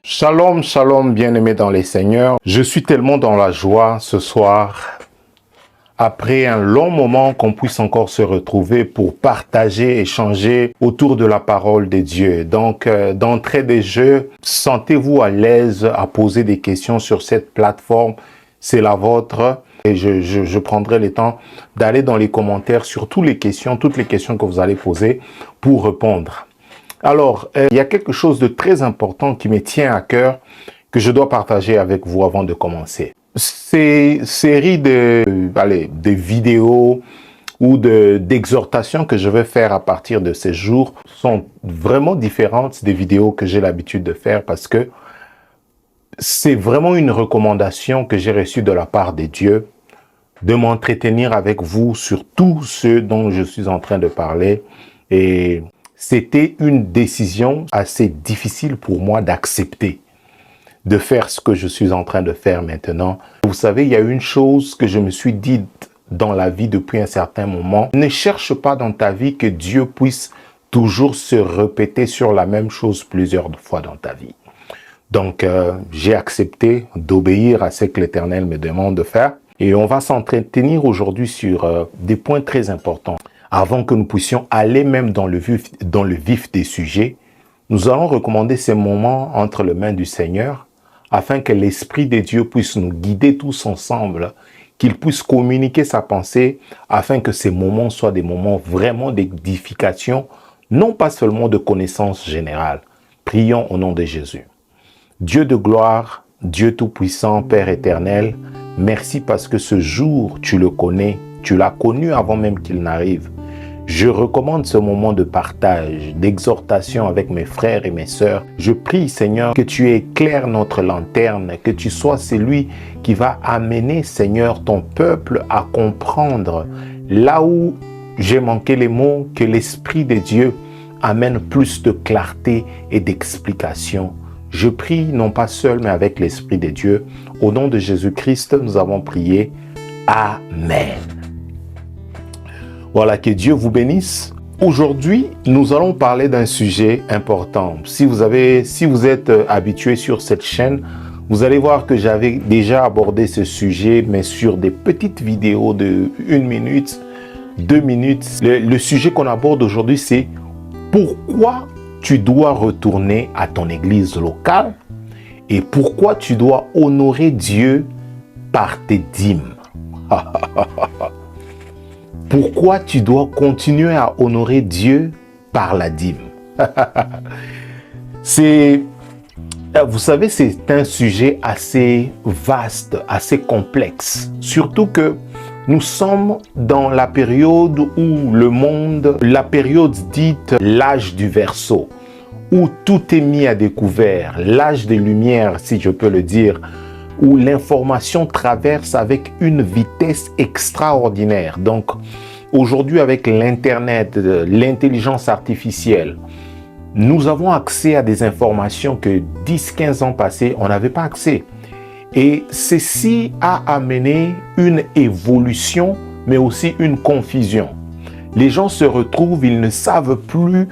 Shalom, shalom, bien-aimés dans les Seigneurs. Je suis tellement dans la joie ce soir, après un long moment, qu'on puisse encore se retrouver pour partager, échanger autour de la parole de Dieu. Donc, d'entrée de jeu, sentez-vous à l'aise à poser des questions sur cette plateforme. C'est la vôtre. Et je prendrai le temps d'aller dans les commentaires sur toutes les questions que vous allez poser pour répondre. Alors, il y a quelque chose de très important qui me tient à cœur, que je dois partager avec vous avant de commencer. Ces séries de vidéos ou d'exhortations que je vais faire à partir de ces jours sont vraiment différentes des vidéos que j'ai l'habitude de faire, parce que c'est vraiment une recommandation que j'ai reçue de la part de Dieu, de m'entretenir avec vous sur tout ce dont je suis en train de parler. Et c'était une décision assez difficile pour moi d'accepter, de faire ce que je suis en train de faire maintenant. Vous savez, il y a une chose que je me suis dit dans la vie depuis un certain moment. Ne cherche pas dans ta vie que Dieu puisse toujours se répéter sur la même chose plusieurs fois dans ta vie. Donc, j'ai accepté d'obéir à ce que l'Éternel me demande de faire. Et on va s'entretenir aujourd'hui sur des points très importants. Avant que nous puissions aller même dans le vif des sujets, nous allons recommander ces moments entre les mains du Seigneur, afin que l'Esprit de Dieu puisse nous guider tous ensemble, qu'il puisse communiquer sa pensée, afin que ces moments soient des moments vraiment d'édification, non pas seulement de connaissance générale. Prions au nom de Jésus. Dieu de gloire, Dieu tout-puissant, Père éternel, merci parce que ce jour, tu le connais, tu l'as connu avant même qu'il n'arrive. Je recommande ce moment de partage, d'exhortation avec mes frères et mes sœurs. Je prie, Seigneur, que tu éclaires notre lanterne, que tu sois celui qui va amener, Seigneur, ton peuple à comprendre là où j'ai manqué les mots, que l'Esprit de Dieu amène plus de clarté et d'explication. Je prie, non pas seul, mais avec l'Esprit de Dieu. Au nom de Jésus-Christ, nous avons prié. Amen. Voilà, que Dieu vous bénisse. Aujourd'hui, nous allons parler d'un sujet important. Si vous êtes habitué sur cette chaîne, vous allez voir que j'avais déjà abordé ce sujet, mais sur des petites vidéos de 1 minute, 2 minutes. Le sujet qu'on aborde aujourd'hui, c'est pourquoi tu dois retourner à ton église locale et pourquoi tu dois honorer Dieu par tes dîmes. Pourquoi tu dois continuer à honorer Dieu par la dîme? Vous savez, c'est un sujet assez vaste, assez complexe. Surtout que nous sommes dans la période où le monde, la période dite l'âge du Verseau, où tout est mis à découvert, l'âge des Lumières, si je peux le dire, où l'information traverse avec une vitesse extraordinaire. Donc, aujourd'hui, avec l'Internet, l'intelligence artificielle, nous avons accès à des informations que 10-15 ans passés, on n'avait pas accès. Et ceci a amené une évolution, mais aussi une confusion. Les gens se retrouvent, ils ne savent plus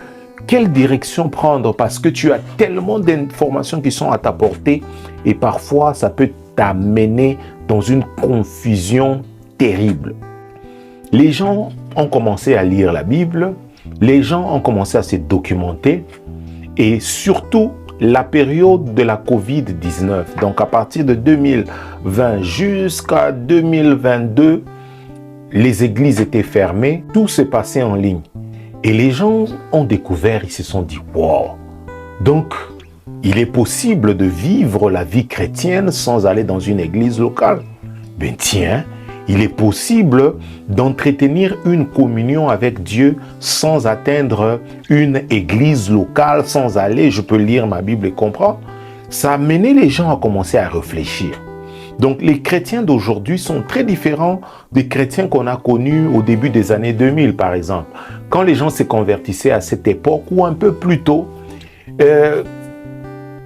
quelle direction prendre parce que tu as tellement d'informations qui sont à ta portée et parfois ça peut t'amener dans une confusion terrible. Les gens ont commencé à lire la Bible, les gens ont commencé à se documenter et surtout la période de la COVID-19, donc à partir de 2020 jusqu'à 2022, les églises étaient fermées, tout se passait en ligne. Et les gens ont découvert, ils se sont dit, wow, donc il est possible de vivre la vie chrétienne sans aller dans une église locale. Ben tiens, il est possible d'entretenir une communion avec Dieu sans atteindre une église locale, sans aller, je peux lire ma Bible et comprendre. Ça a amené les gens à commencer à réfléchir. Donc les chrétiens d'aujourd'hui sont très différents des chrétiens qu'on a connus au début des années 2000 par exemple. Quand les gens se convertissaient à cette époque ou un peu plus tôt,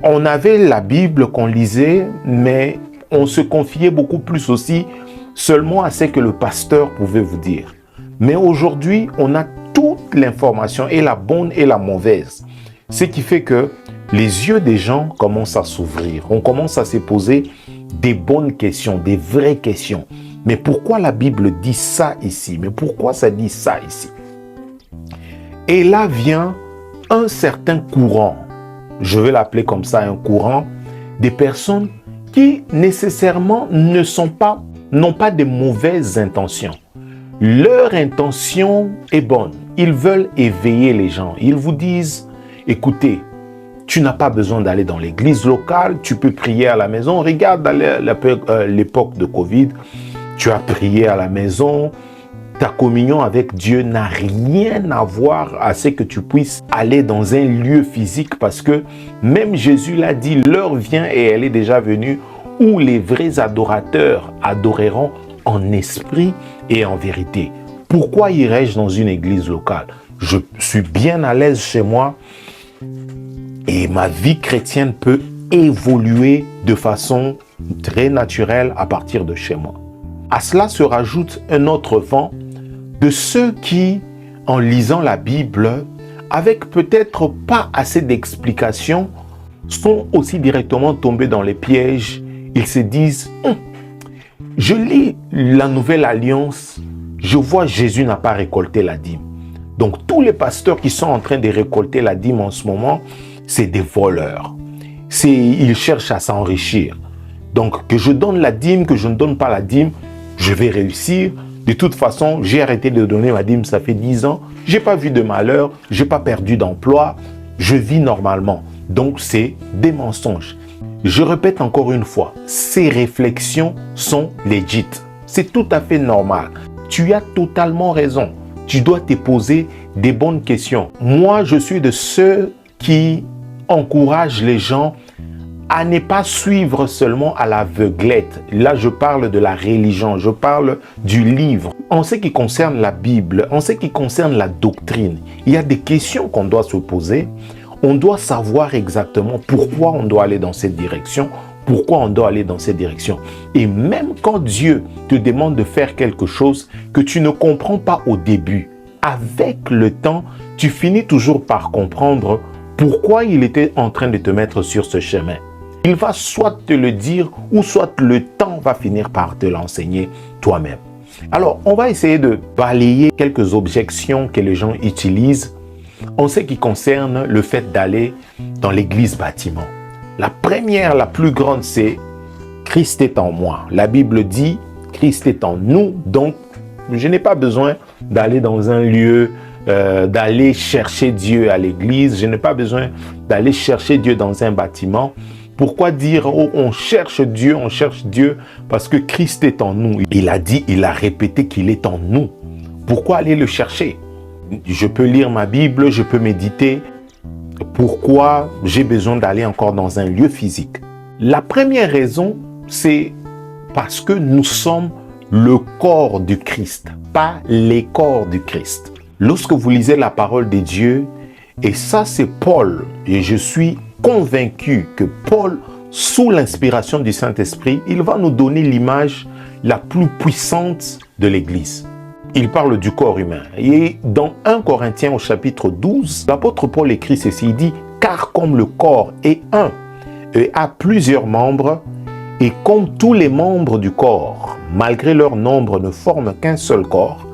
On avait la Bible qu'on lisait, mais on se confiait beaucoup plus aussi seulement à ce que le pasteur pouvait vous dire. Mais aujourd'hui, on a toute l'information, et la bonne et la mauvaise. Ce qui fait que les yeux des gens commencent à s'ouvrir. On commence à se poser des bonnes questions, des vraies questions. Mais pourquoi la Bible dit ça ici? Mais pourquoi ça dit ça ici? Et là vient un certain courant, je vais l'appeler comme ça, un courant, des personnes qui nécessairement n'ont pas de mauvaises intentions. Leur intention est bonne. Ils veulent éveiller les gens. Ils vous disent, écoutez, tu n'as pas besoin d'aller dans l'église locale, tu peux prier à la maison. Regarde à l'époque de Covid, tu as prié à la maison. Ta communion avec Dieu n'a rien à voir à ce que tu puisses aller dans un lieu physique, parce que même Jésus l'a dit, l'heure vient et elle est déjà venue où les vrais adorateurs adoreront en esprit et en vérité. Pourquoi irais-je dans une église locale? Je suis bien à l'aise chez moi et ma vie chrétienne peut évoluer de façon très naturelle à partir de chez moi. À cela se rajoute un autre vent de ceux qui, en lisant la Bible, avec peut-être pas assez d'explications, sont aussi directement tombés dans les pièges. Ils se disent, je lis la Nouvelle Alliance, je vois Jésus n'a pas récolté la dîme. Donc tous les pasteurs qui sont en train de récolter la dîme en ce moment, c'est des voleurs. Ils cherchent à s'enrichir. Donc que je donne la dîme, que je ne donne pas la dîme, je vais réussir. De toute façon, j'ai arrêté de donner ma dîme, ça fait 10 ans. Je n'ai pas vu de malheur, je n'ai pas perdu d'emploi, je vis normalement. Donc c'est des mensonges. Je répète encore une fois, ces réflexions sont legit. C'est tout à fait normal. Tu as totalement raison. Tu dois te poser des bonnes questions. Moi, je suis de ceux qui encouragent les gens à ne pas suivre seulement à l'aveuglette. Là, je parle de la religion, je parle du livre. En ce qui concerne la Bible, en ce qui concerne la doctrine, il y a des questions qu'on doit se poser. On doit savoir exactement pourquoi on doit aller dans cette direction, pourquoi on doit aller dans cette direction. Et même quand Dieu te demande de faire quelque chose que tu ne comprends pas au début, avec le temps, tu finis toujours par comprendre pourquoi il était en train de te mettre sur ce chemin. Il va soit te le dire ou soit le temps va finir par te l'enseigner toi-même. Alors, on va essayer de balayer quelques objections que les gens utilisent en ce qui concerne le fait d'aller dans l'église bâtiment. La première, la plus grande, c'est « Christ est en moi ». La Bible dit « Christ est en nous », donc je n'ai pas besoin d'aller dans un lieu, d'aller chercher Dieu à l'église. Je n'ai pas besoin d'aller chercher Dieu dans un bâtiment. Pourquoi dire oh, on cherche Dieu parce que Christ est en nous. Il a dit, il a répété qu'il est en nous. Pourquoi aller le chercher? Je peux lire ma Bible, je peux méditer. Pourquoi j'ai besoin d'aller encore dans un lieu physique? La première raison, c'est parce que nous sommes le corps du Christ, pas les corps du Christ. Lorsque vous lisez la parole de Dieu, et ça c'est Paul, et je suis convaincu que Paul, sous l'inspiration du Saint-Esprit, il va nous donner l'image la plus puissante de l'Église. Il parle du corps humain. Et dans 1 Corinthiens au chapitre 12, l'apôtre Paul écrit ceci, il dit « Car comme le corps est un et a plusieurs membres, et comme tous les membres du corps, malgré leur nombre, ne forment qu'un seul corps,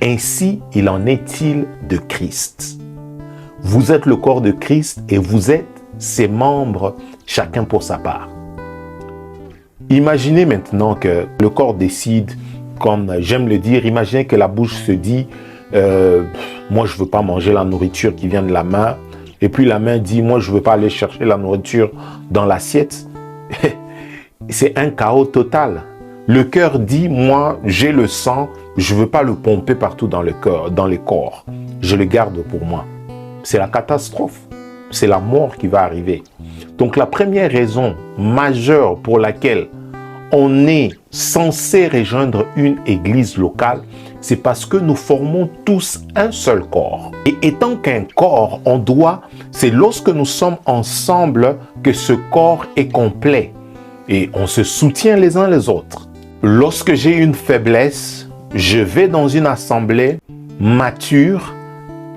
ainsi il en est-il de Christ. Vous êtes le corps de Christ et vous êtes ses membres, chacun pour sa part. » Imaginez maintenant que le corps décide, comme j'aime le dire, imaginez que la bouche se dit moi je ne veux pas manger la nourriture qui vient de la main, et puis la main dit moi je ne veux pas aller chercher la nourriture dans l'assiette. C'est un chaos total. Le cœur dit moi j'ai le sang, je ne veux pas le pomper partout dans le cœur, dans les corps, je le garde pour moi. C'est la catastrophe. C'est la mort qui va arriver. Donc la première raison majeure pour laquelle on est censé rejoindre une église locale, C'est parce que nous formons tous un seul corps. Et étant qu'un corps, c'est lorsque nous sommes ensemble que ce corps est complet. Et on se soutient les uns les autres. Lorsque j'ai une faiblesse, je vais dans une assemblée mature.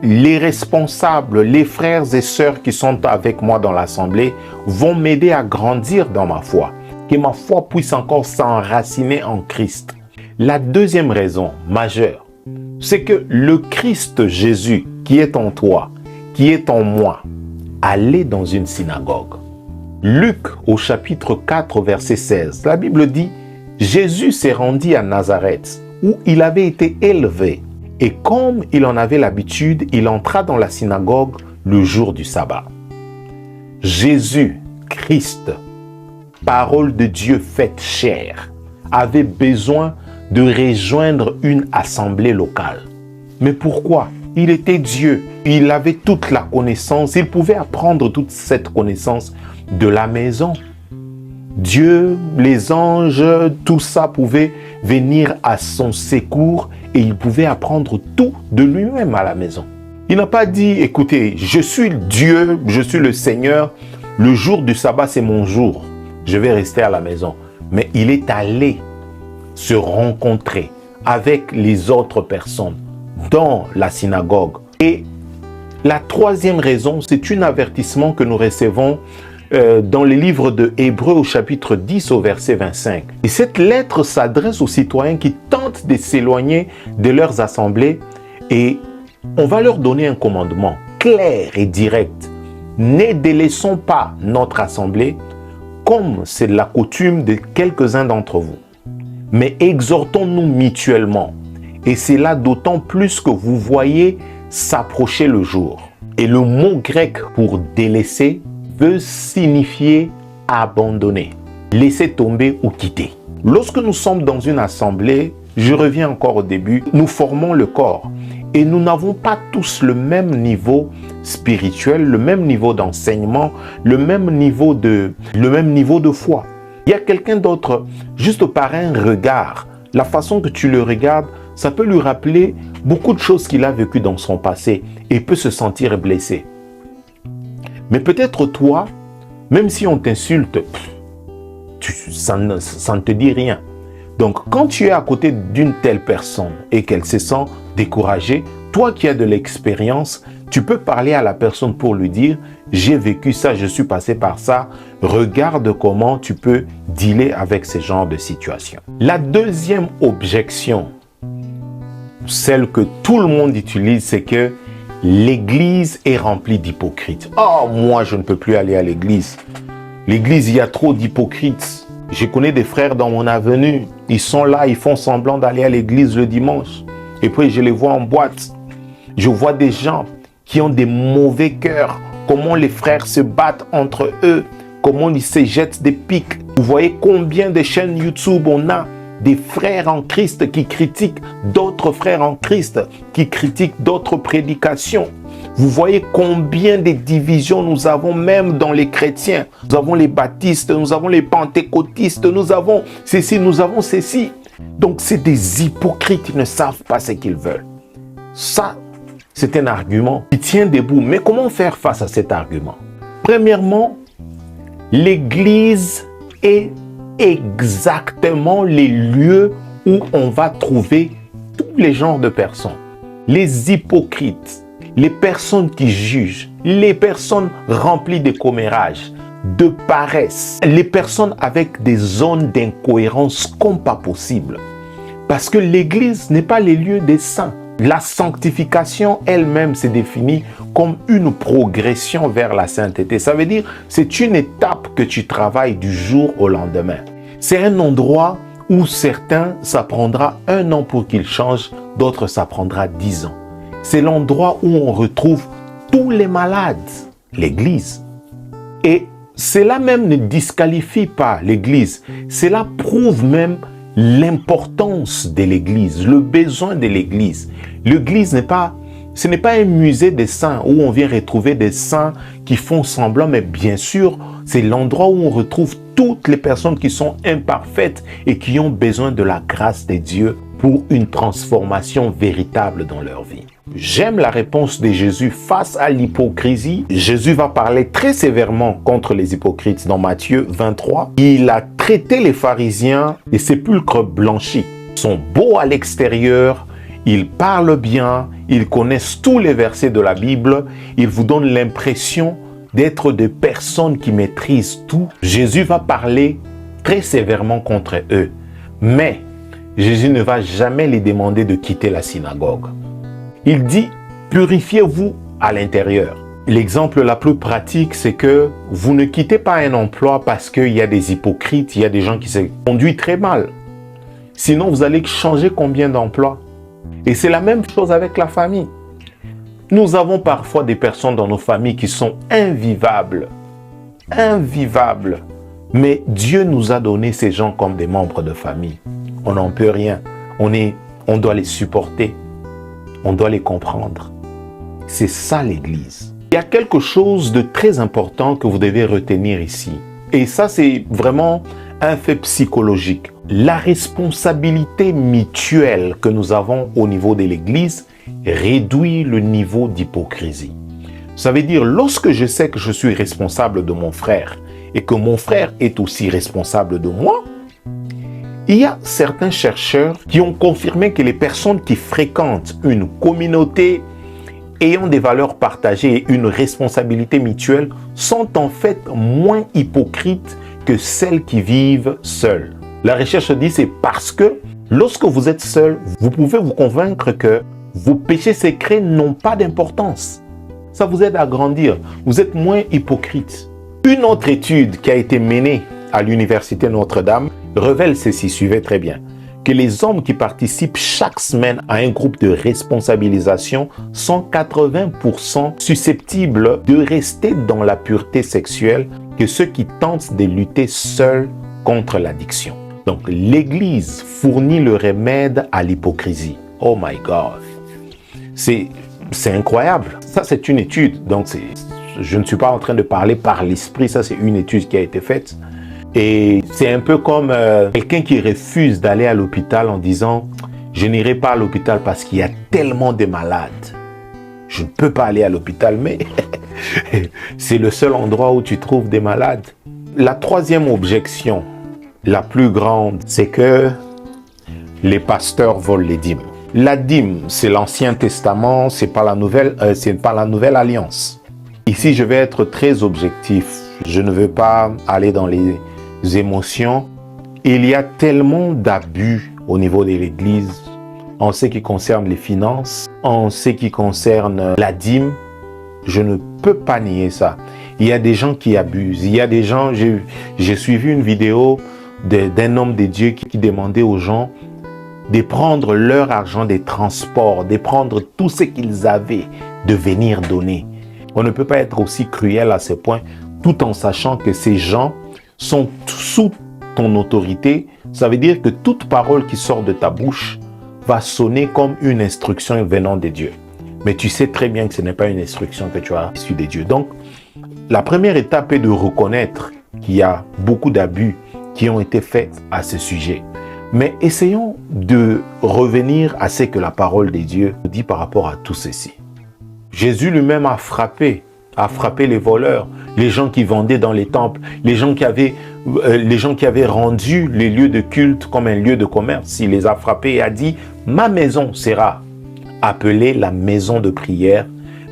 Les responsables, les frères et sœurs qui sont avec moi dans l'assemblée vont m'aider à grandir dans ma foi. Que ma foi puisse encore s'enraciner en Christ. La deuxième raison majeure, c'est que le Christ Jésus qui est en toi, qui est en moi, allait dans une synagogue. Luc au chapitre 4 verset 16, la Bible dit « Jésus s'est rendu à Nazareth où il avait été élevé et comme il en avait l'habitude, il entra dans la synagogue le jour du sabbat. » Jésus, Christ, parole de Dieu faite chair, avait besoin de rejoindre une assemblée locale. Mais pourquoi? Il était Dieu, il avait toute la connaissance, il pouvait apprendre toute cette connaissance de la maison. Dieu, les anges, tout ça pouvait venir à son secours et il pouvait apprendre tout de lui-même à la maison. Il n'a pas dit, écoutez, je suis Dieu, je suis le Seigneur, le jour du sabbat c'est mon jour, je vais rester à la maison. Mais il est allé se rencontrer avec les autres personnes dans la synagogue. Et la troisième raison, c'est un avertissement que nous recevons dans le livre de Hébreux au chapitre 10 au verset 25. Et cette lettre s'adresse aux citoyens qui tentent de s'éloigner de leurs assemblées et on va leur donner un commandement clair et direct. Ne délaissons pas notre assemblée comme c'est la coutume de quelques-uns d'entre vous, mais exhortons-nous mutuellement. Et c'est là d'autant plus que vous voyez s'approcher le jour. Et le mot grec pour délaisser veut signifier abandonner, laisser tomber ou quitter. Lorsque nous sommes dans une assemblée, je reviens encore au début, nous formons le corps et nous n'avons pas tous le même niveau spirituel, le même niveau d'enseignement, le même niveau de foi. Il y a quelqu'un d'autre, juste par un regard, la façon que tu le regardes, ça peut lui rappeler beaucoup de choses qu'il a vécues dans son passé et peut se sentir blessé. Mais peut-être toi, même si on t'insulte, ça ne te dit rien. Donc quand tu es à côté d'une telle personne et qu'elle se sent découragée, toi qui as de l'expérience, tu peux parler à la personne pour lui dire « J'ai vécu ça, je suis passé par ça, regarde comment tu peux dealer avec ce genre de situation. » La deuxième objection, celle que tout le monde utilise, c'est que l'église est remplie d'hypocrites. « Oh, moi je ne peux plus aller à l'église. L'église, il y a trop d'hypocrites. Je connais des frères dans mon avenue, ils sont là, ils font semblant d'aller à l'église le dimanche. Et puis je les vois en boîte. Je vois des gens qui ont des mauvais cœurs, comment les frères se battent entre eux, comment ils se jettent des pics. Vous voyez combien de chaînes YouTube on a des frères en Christ qui critiquent d'autres frères en Christ, qui critiquent d'autres prédications. Vous voyez combien de divisions nous avons même dans les chrétiens. Nous avons les baptistes, nous avons les pentecôtistes, nous avons ceci, nous avons ceci. Donc c'est des hypocrites, ils ne savent pas ce qu'ils veulent. Ça, c'est un argument qui tient debout. Mais comment faire face à cet argument? Premièrement, l'église est exactement les lieux où on va trouver tous les genres de personnes. Les hypocrites, les personnes qui jugent, les personnes remplies de commérages, de paresse, les personnes avec des zones d'incohérence comme pas possible. Parce que l'église n'est pas les lieux des saints. La sanctification elle-même se définit comme une progression vers la sainteté. Ça veut dire c'est une étape que tu travailles du jour au lendemain. C'est un endroit où certains, ça prendra 1 an pour qu'ils changent, d'autres, ça prendra 10 ans. C'est l'endroit où on retrouve tous les malades, l'église. Et cela même ne disqualifie pas l'église. Cela prouve même l'importance de l'église, le besoin de l'église. L'église n'est pas Ce n'est pas un musée des saints où on vient retrouver des saints qui font semblant, mais bien sûr, c'est l'endroit où on retrouve toutes les personnes qui sont imparfaites et qui ont besoin de la grâce de Dieu pour une transformation véritable dans leur vie. J'aime la réponse de Jésus face à l'hypocrisie. Jésus va parler très sévèrement contre les hypocrites dans Matthieu 23. Il a traité les pharisiens des sépulcres blanchis. Ils sont beaux à l'extérieur, ils parlent bien, ils connaissent tous les versets de la Bible, ils vous donnent l'impression d'être des personnes qui maîtrisent tout. Jésus va parler très sévèrement contre eux. Mais Jésus ne va jamais les demander de quitter la synagogue. Il dit, purifiez-vous à l'intérieur. L'exemple la plus pratique, c'est que vous ne quittez pas un emploi parce qu'il y a des hypocrites, il y a des gens qui se conduisent très mal. Sinon, vous allez changer combien d'emplois? Et c'est la même chose avec la famille. Nous avons parfois des personnes dans nos familles qui sont invivables. Invivables. Mais Dieu nous a donné ces gens comme des membres de famille. On n'en peut rien. On doit les supporter. On doit les comprendre. C'est ça l'Église. Il y a quelque chose de très important que vous devez retenir ici. Et ça, c'est vraiment un fait psychologique. La responsabilité mutuelle que nous avons au niveau de l'Église réduit le niveau d'hypocrisie. Ça veut dire, lorsque je sais que je suis responsable de mon frère et que mon frère est aussi responsable de moi, il y a certains chercheurs qui ont confirmé que les personnes qui fréquentent une communauté ayant des valeurs partagées et une responsabilité mutuelle sont en fait moins hypocrites que celles qui vivent seules. La recherche dit c'est parce que lorsque vous êtes seul, vous pouvez vous convaincre que vos péchés secrets n'ont pas d'importance. Ça vous aide à grandir. Vous êtes moins hypocrite. Une autre étude qui a été menée à l'Université Notre-Dame révèle ceci, suivez très bien, que les hommes qui participent chaque semaine à un groupe de responsabilisation sont 80% susceptibles de rester dans la pureté sexuelle que ceux qui tentent de lutter seuls contre l'addiction. Donc l'Église fournit le remède à l'hypocrisie. Oh my God! C'est incroyable. Ça, c'est une étude. Donc je ne suis pas en train de parler par l'esprit. Ça, c'est une étude qui a été faite. Et c'est un peu comme quelqu'un qui refuse d'aller à l'hôpital en disant « Je n'irai pas à l'hôpital parce qu'il y a tellement de malades. Je ne peux pas aller à l'hôpital, mais c'est le seul endroit où tu trouves des malades. » La troisième objection, la plus grande, c'est que les pasteurs volent les dîmes. La dîme, c'est l'Ancien Testament, c'est pas la Nouvelle Alliance. Ici, je vais être très objectif. Je ne veux pas aller dans les émotions. Il y a tellement d'abus au niveau de l'Église en ce qui concerne les finances, en ce qui concerne la dîme. Je ne peux pas nier ça. Il y a des gens qui abusent. Il y a des gens, j'ai suivi une vidéo d'un homme de Dieu qui demandait aux gens de prendre leur argent des transports, de prendre tout ce qu'ils avaient, de venir donner. On ne peut pas être aussi cruel à ce point, tout en sachant que ces gens sont sous ton autorité. Ça veut dire que toute parole qui sort de ta bouche va sonner comme une instruction venant de Dieu. Mais tu sais très bien que ce n'est pas une instruction que tu as reçue de Dieu. Donc, la première étape est de reconnaître qu'il y a beaucoup d'abus qui ont été faits à ce sujet. Mais essayons de revenir à ce que la parole de Dieu dit par rapport à tout ceci. Jésus lui-même a frappé les voleurs, les gens qui vendaient dans les temples, les gens qui avaient rendu les lieux de culte comme un lieu de commerce. Il les a frappés et a dit « Ma maison sera appelée la maison de prière,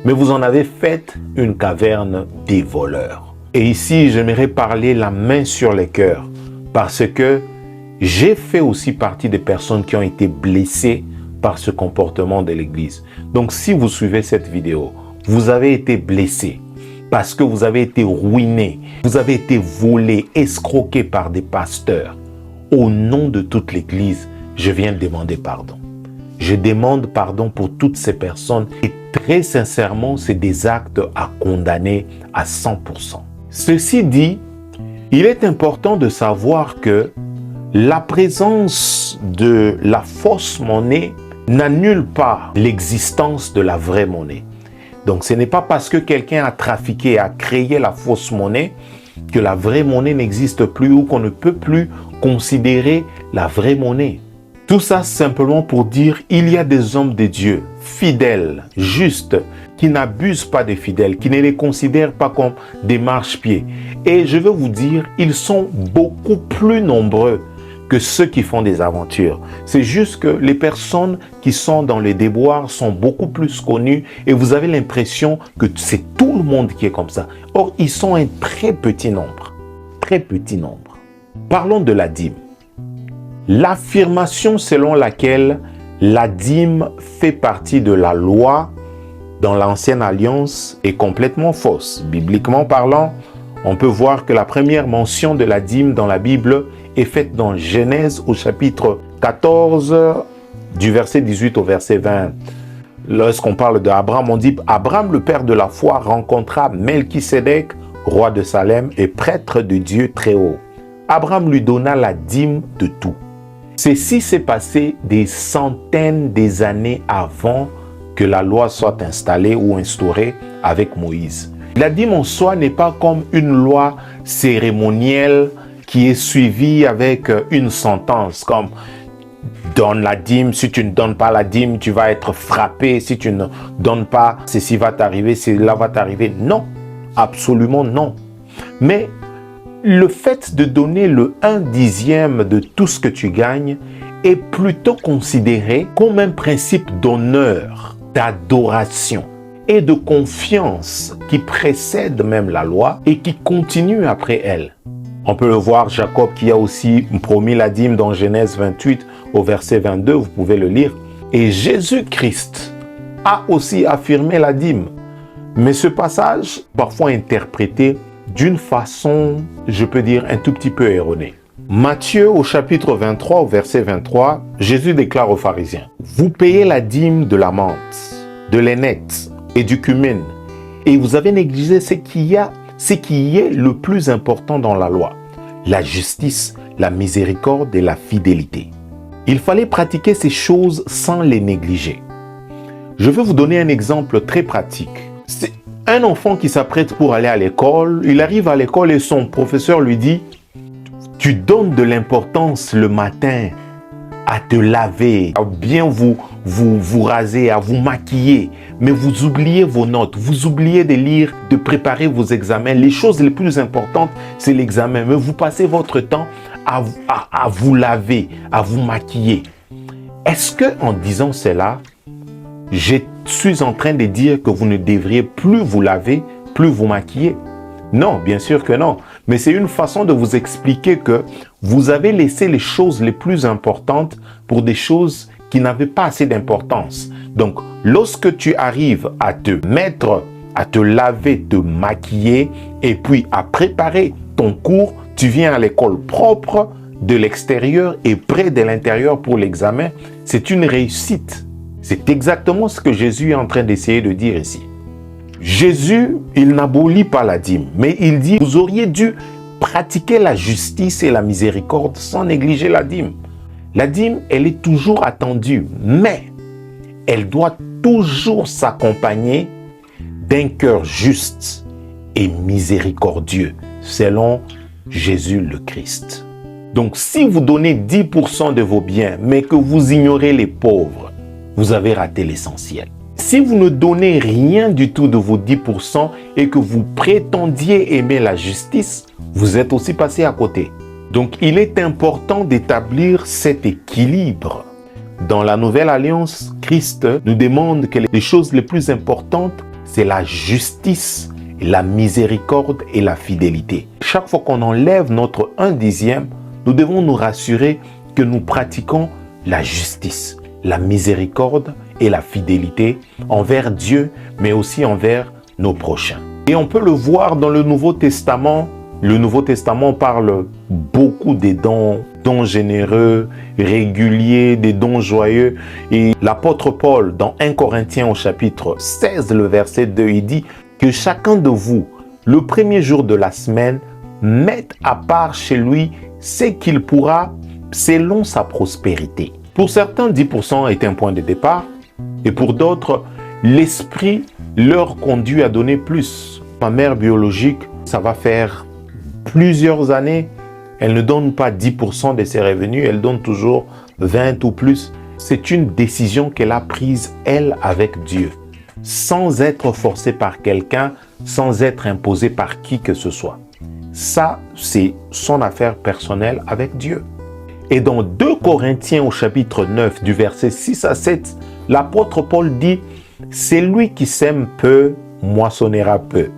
mais vous en avez fait une caverne des voleurs. » Et ici, j'aimerais parler la main sur les cœurs, parce que j'ai fait aussi partie des personnes qui ont été blessées par ce comportement de l'Église. Donc, si vous suivez cette vidéo, vous avez été blessé parce que vous avez été ruiné, vous avez été volé, escroqué par des pasteurs. Au nom de toute l'Église, je viens de demander pardon. Je demande pardon pour toutes ces personnes et très sincèrement, c'est des actes à condamner à 100%. Ceci dit, il est important de savoir que la présence de la fausse monnaie n'annule pas l'existence de la vraie monnaie. Donc ce n'est pas parce que quelqu'un a trafiqué, a créé la fausse monnaie que la vraie monnaie n'existe plus ou qu'on ne peut plus considérer la vraie monnaie. Tout ça simplement pour dire il y a des hommes de Dieu, fidèles, justes, qui n'abusent pas des fidèles, qui ne les considèrent pas comme des marchepieds. Et je veux vous dire, ils sont beaucoup plus nombreux que ceux qui font des aventures. C'est juste que les personnes qui sont dans les déboires sont beaucoup plus connues et vous avez l'impression que c'est tout le monde qui est comme ça. Or, ils sont un très petit nombre. Très petit nombre. Parlons de la dîme. L'affirmation selon laquelle la dîme fait partie de la loi dans l'Ancienne Alliance est complètement fausse. Bibliquement parlant, on peut voir que la première mention de la dîme dans la Bible est faite dans Genèse au chapitre 14, du verset 18 au verset 20. Lorsqu'on parle d'Abraham, on dit « Abraham, le père de la foi, rencontra Melchisédek, roi de Salem et prêtre de Dieu très haut. Abraham lui donna la dîme de tout. » Ceci s'est passé des centaines des années avant que la loi soit installée ou instaurée avec Moïse. La dîme en soi n'est pas comme une loi cérémonielle qui est suivie avec une sentence comme « donne la dîme, si tu ne donnes pas la dîme, tu vas être frappé, si tu ne donnes pas, ceci va t'arriver, cela va t'arriver. » Non, absolument non. Mais le fait de donner le 1/10 de tout ce que tu gagnes est plutôt considéré comme un principe d'honneur, d'adoration et de confiance qui précède même la loi et qui continue après elle. On peut le voir, Jacob qui a aussi promis la dîme dans Genèse 28 au verset 22, vous pouvez le lire. Et Jésus-Christ a aussi affirmé la dîme. Mais ce passage, parfois interprété d'une façon, je peux dire, un tout petit peu erronée. Matthieu au chapitre 23, au verset 23, Jésus déclare aux pharisiens, « Vous payez la dîme de la menthe, de l'aînette et du cumin, et vous avez négligé ce qui est le plus important dans la loi, la justice, la miséricorde et la fidélité. » Il fallait pratiquer ces choses sans les négliger. Je vais vous donner un exemple très pratique. C'est un enfant qui s'apprête pour aller à l'école, il arrive à l'école et son professeur lui dit « Tu donnes de l'importance le matin à te laver, à bien vous raser, à vous maquiller, mais vous oubliez vos notes, vous oubliez de lire, de préparer vos examens. Les choses les plus importantes, c'est l'examen, mais vous passez votre temps à vous laver, à vous maquiller. » Est-ce que en disant cela, je suis en train de dire que vous ne devriez plus vous laver, plus vous maquiller? Non, bien sûr que non. Mais c'est une façon de vous expliquer que vous avez laissé les choses les plus importantes pour des choses qui n'avaient pas assez d'importance. Donc, lorsque tu arrives à te mettre, à te laver, te maquiller et puis à préparer ton cours, tu viens à l'école propre de l'extérieur et près de l'intérieur pour l'examen, c'est une réussite. C'est exactement ce que Jésus est en train d'essayer de dire ici. Jésus, il n'abolit pas la dîme, mais il dit, vous auriez dû pratiquer la justice et la miséricorde sans négliger la dîme. La dîme, elle est toujours attendue, mais elle doit toujours s'accompagner d'un cœur juste et miséricordieux, selon Jésus le Christ. Donc, si vous donnez 10% de vos biens, mais que vous ignorez les pauvres, vous avez raté l'essentiel. Si vous ne donnez rien du tout de vos 10% et que vous prétendiez aimer la justice, vous êtes aussi passé à côté. Donc, il est important d'établir cet équilibre. Dans la Nouvelle Alliance, Christ nous demande que les choses les plus importantes, c'est la justice, la miséricorde et la fidélité. Chaque fois qu'on enlève notre 1/10, nous devons nous rassurer que nous pratiquons la justice, la miséricorde et la fidélité envers Dieu, mais aussi envers nos prochains. Et on peut le voir dans le Nouveau Testament. Le Nouveau Testament parle beaucoup des dons généreux, réguliers, des dons joyeux. Et l'apôtre Paul, dans 1 Corinthiens au chapitre 16, le verset 2, il dit que chacun de vous, le premier jour de la semaine, mette à part chez lui ce qu'il pourra selon sa prospérité. Pour certains, 10% est un point de départ. Et pour d'autres, l'esprit leur conduit à donner plus. Ma mère biologique, ça va faire plusieurs années. Elle ne donne pas 10% de ses revenus, elle donne toujours 20 ou plus. C'est une décision qu'elle a prise, elle, avec Dieu, sans être forcée par quelqu'un, sans être imposée par qui que ce soit. Ça, c'est son affaire personnelle avec Dieu. Et dans 2 Corinthiens au chapitre 9, du verset 6 à 7, l'apôtre Paul dit « Celui qui sème peu, moissonnera peu.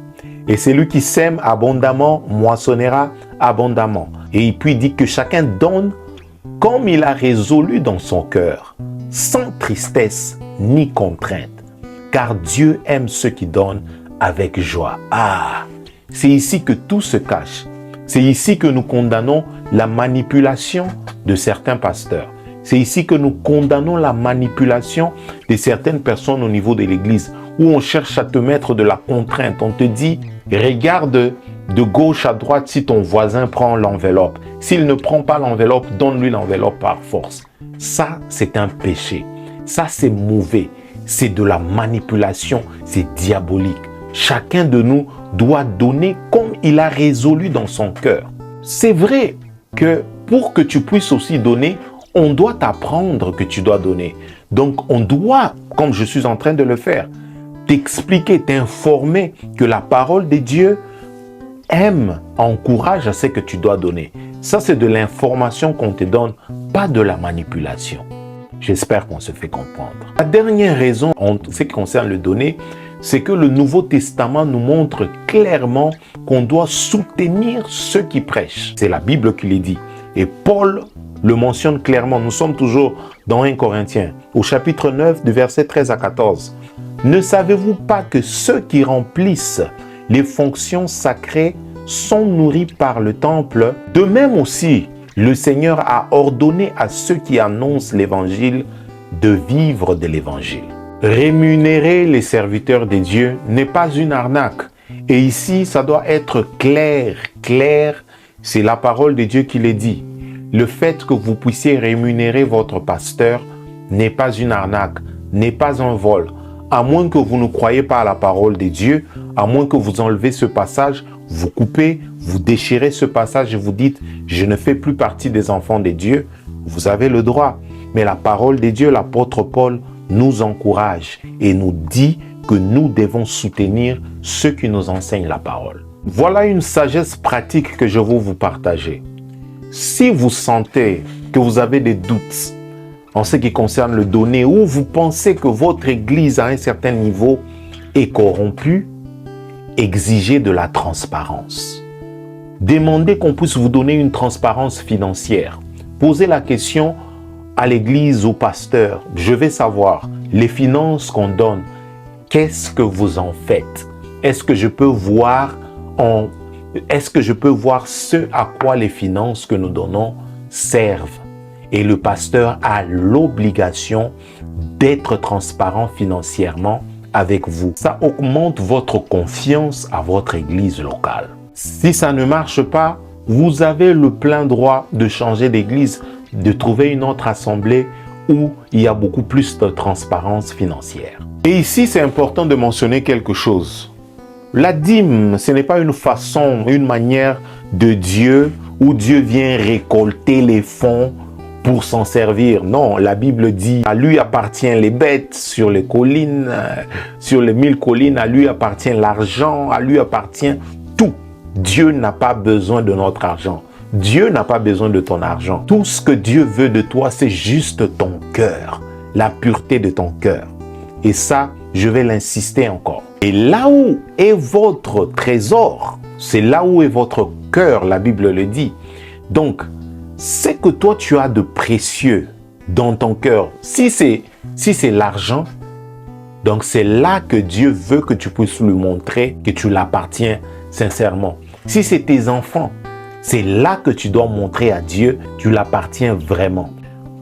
Et celui qui sème abondamment, moissonnera abondamment. » Et puis il dit que chacun donne comme il a résolu dans son cœur, sans tristesse ni contrainte. Car Dieu aime ceux qui donnent avec joie. Ah, c'est ici que tout se cache. C'est ici que nous condamnons la manipulation de certains pasteurs. C'est ici que nous condamnons la manipulation de certaines personnes au niveau de l'église, où on cherche à te mettre de la contrainte. On te dit, regarde de gauche à droite si ton voisin prend l'enveloppe. S'il ne prend pas l'enveloppe, donne-lui l'enveloppe par force. Ça, c'est un péché. Ça, c'est mauvais. C'est de la manipulation. C'est diabolique. Chacun de nous doit donner comme il a résolu dans son cœur. C'est vrai que pour que tu puisses aussi donner, on doit t'apprendre que tu dois donner. Donc, on doit, comme je suis en train de le faire, t'expliquer, t'informer que la parole de Dieu aime, encourage à ce que tu dois donner. Ça, c'est de l'information qu'on te donne, pas de la manipulation. J'espère qu'on se fait comprendre. La dernière raison en ce qui concerne le donner, c'est que le Nouveau Testament nous montre clairement qu'on doit soutenir ceux qui prêchent. C'est la Bible qui le dit. Et Paul le mentionne clairement. Nous sommes toujours dans 1 Corinthiens, au chapitre 9, du verset 13 à 14. Ne savez-vous pas que ceux qui remplissent les fonctions sacrées sont nourris par le temple? De même aussi, le Seigneur a ordonné à ceux qui annoncent l'évangile de vivre de l'évangile. Rémunérer les serviteurs de Dieu n'est pas une arnaque. Et ici, ça doit être clair, clair. C'est la parole de Dieu qui le dit. Le fait que vous puissiez rémunérer votre pasteur n'est pas une arnaque, n'est pas un vol. À moins que vous ne croyez pas à la parole de Dieu, à moins que vous enlevez ce passage, vous coupez, vous déchirez ce passage et vous dites « Je ne fais plus partie des enfants de Dieu », vous avez le droit. Mais la parole de Dieu, l'apôtre Paul, nous encourage et nous dit que nous devons soutenir ceux qui nous enseignent la parole. Voilà une sagesse pratique que je veux vous partager. Si vous sentez que vous avez des doutes en ce qui concerne le donner ou vous pensez que votre église à un certain niveau est corrompue, exigez de la transparence. Demandez qu'on puisse vous donner une transparence financière. Posez la question à l'église, au pasteur. Je vais savoir les finances qu'on donne. Qu'est-ce que vous en faites? Est-ce que je peux voir ce à quoi les finances que nous donnons servent? Et le pasteur a l'obligation d'être transparent financièrement avec vous. Ça augmente votre confiance à votre église locale. Si ça ne marche pas, vous avez le plein droit de changer d'église, de trouver une autre assemblée où il y a beaucoup plus de transparence financière. Et ici, c'est important de mentionner quelque chose. La dîme, ce n'est pas une façon, une manière de Dieu où Dieu vient récolter les fonds pour s'en servir. Non, la Bible dit à lui appartient les bêtes sur les collines, sur les 1000 collines, à lui appartient l'argent, à lui appartient tout. Dieu n'a pas besoin de notre argent. Dieu n'a pas besoin de ton argent. Tout ce que Dieu veut de toi, c'est juste ton cœur, la pureté de ton cœur. Et ça, je vais l'insister encore. Et là où est votre trésor, c'est là où est votre cœur, la Bible le dit. Donc, c'est que toi, tu as de précieux dans ton cœur. Si c'est l'argent, donc c'est là que Dieu veut que tu puisses lui montrer que tu l'appartiens sincèrement. Si c'est tes enfants, c'est là que tu dois montrer à Dieu que tu l'appartiens vraiment.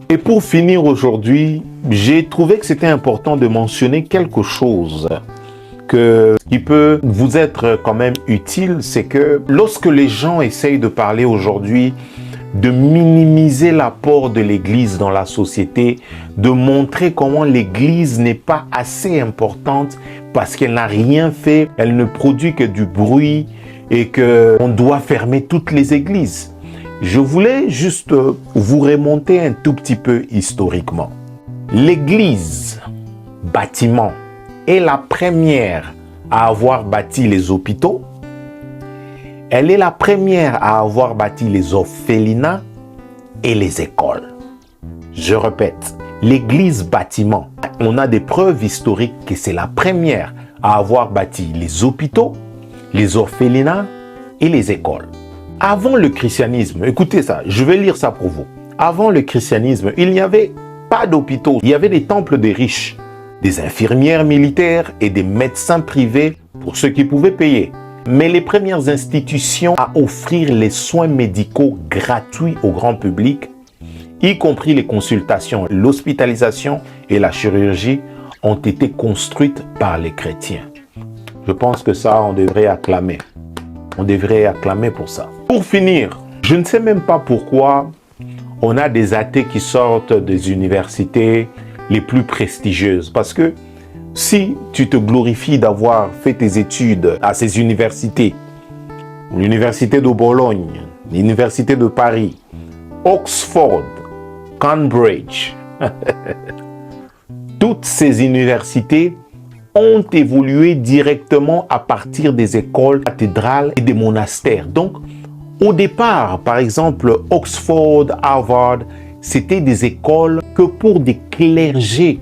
Et pour finir aujourd'hui, j'ai trouvé que c'était important de mentionner quelque chose qui peut vous être quand même utile. C'est que lorsque les gens essayent de parler aujourd'hui de minimiser l'apport de l'Église dans la société, de montrer comment l'Église n'est pas assez importante parce qu'elle n'a rien fait, elle ne produit que du bruit et qu'on doit fermer toutes les églises. Je voulais juste vous remonter un tout petit peu historiquement. L'Église, bâtiment, est la première à avoir bâti les hôpitaux. Elle est la première à avoir bâti les orphelinats et les écoles. Je répète, l'Église bâtiment, on a des preuves historiques que c'est la première à avoir bâti les hôpitaux, les orphelinats et les écoles. Avant le christianisme, écoutez ça, je vais lire ça pour vous. Avant le christianisme, il n'y avait pas d'hôpitaux. Il y avait des temples des riches, des infirmières militaires et des médecins privés pour ceux qui pouvaient payer. Mais les premières institutions à offrir les soins médicaux gratuits au grand public, y compris les consultations, l'hospitalisation et la chirurgie, ont été construites par les chrétiens. Je pense que ça, on devrait acclamer. On devrait acclamer pour ça. Pour finir, je ne sais même pas pourquoi on a des athées qui sortent des universités les plus prestigieuses. Parce que si tu te glorifies d'avoir fait tes études à ces universités, l'université de Bologne, l'université de Paris, Oxford, Cambridge, toutes ces universités ont évolué directement à partir des écoles cathédrales et des monastères. Donc, au départ, par exemple, Oxford, Harvard, c'était des écoles que pour des clergés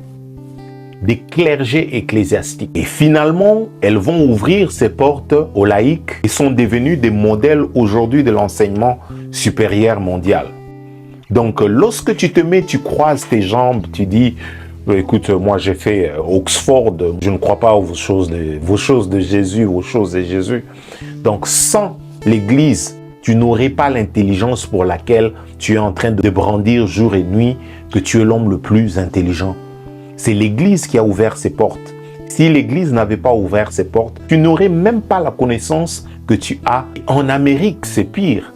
ecclésiastiques. Et finalement, elles vont ouvrir ses portes aux laïcs et sont devenues des modèles aujourd'hui de l'enseignement supérieur mondial. Donc, lorsque tu te mets, tu croises tes jambes, tu dis, écoute, moi j'ai fait Oxford, je ne crois pas aux choses de Jésus, aux choses de Jésus. Donc, sans l'Église, tu n'aurais pas l'intelligence pour laquelle tu es en train de brandir jour et nuit que tu es l'homme le plus intelligent. C'est l'Église qui a ouvert ses portes. Si l'Église n'avait pas ouvert ses portes, tu n'aurais même pas la connaissance que tu as. En Amérique, c'est pire.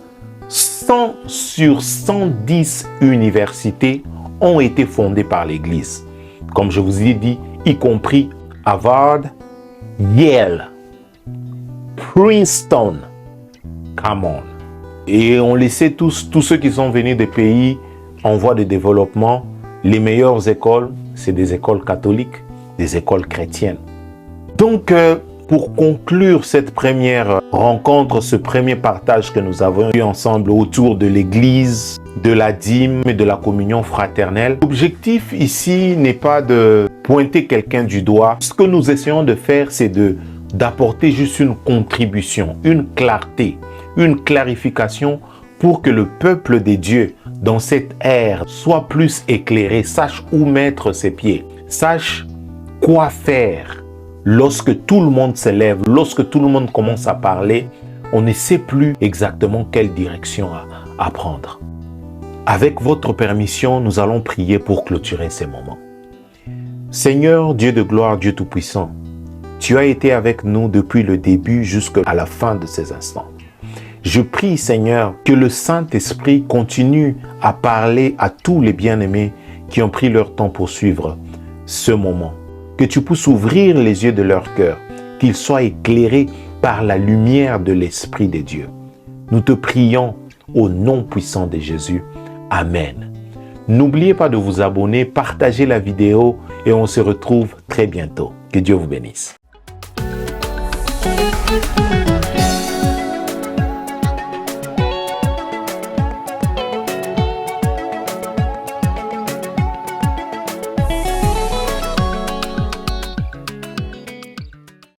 100 sur 110 universités ont été fondées par l'Église. Comme je vous ai dit, y compris Harvard, Yale, Princeton. Come on. Et on le sait tous ceux qui sont venus des pays en voie de développement, les meilleures écoles, c'est des écoles catholiques, des écoles chrétiennes. Donc, pour conclure cette première rencontre, ce premier partage que nous avons eu ensemble autour de l'Église, de la dîme et de la communion fraternelle, l'objectif ici n'est pas de pointer quelqu'un du doigt. Ce que nous essayons de faire, c'est d'apporter juste une contribution, une clarté, une clarification pour que le peuple de Dieu, dans cette ère, soit plus éclairé, sache où mettre ses pieds, sache quoi faire. Lorsque tout le monde s'élève, lorsque tout le monde commence à parler, on ne sait plus exactement quelle direction à prendre. Avec votre permission, nous allons prier pour clôturer ces moments. Seigneur, Dieu de gloire, Dieu Tout-Puissant, tu as été avec nous depuis le début jusqu'à la fin de ces instants. Je prie, Seigneur, que le Saint-Esprit continue à parler à tous les bien-aimés qui ont pris leur temps pour suivre ce moment. Que tu puisses ouvrir les yeux de leur cœur, qu'ils soient éclairés par la lumière de l'Esprit de Dieu. Nous te prions au nom puissant de Jésus. Amen. N'oubliez pas de vous abonner, partagez la vidéo et on se retrouve très bientôt. Que Dieu vous bénisse.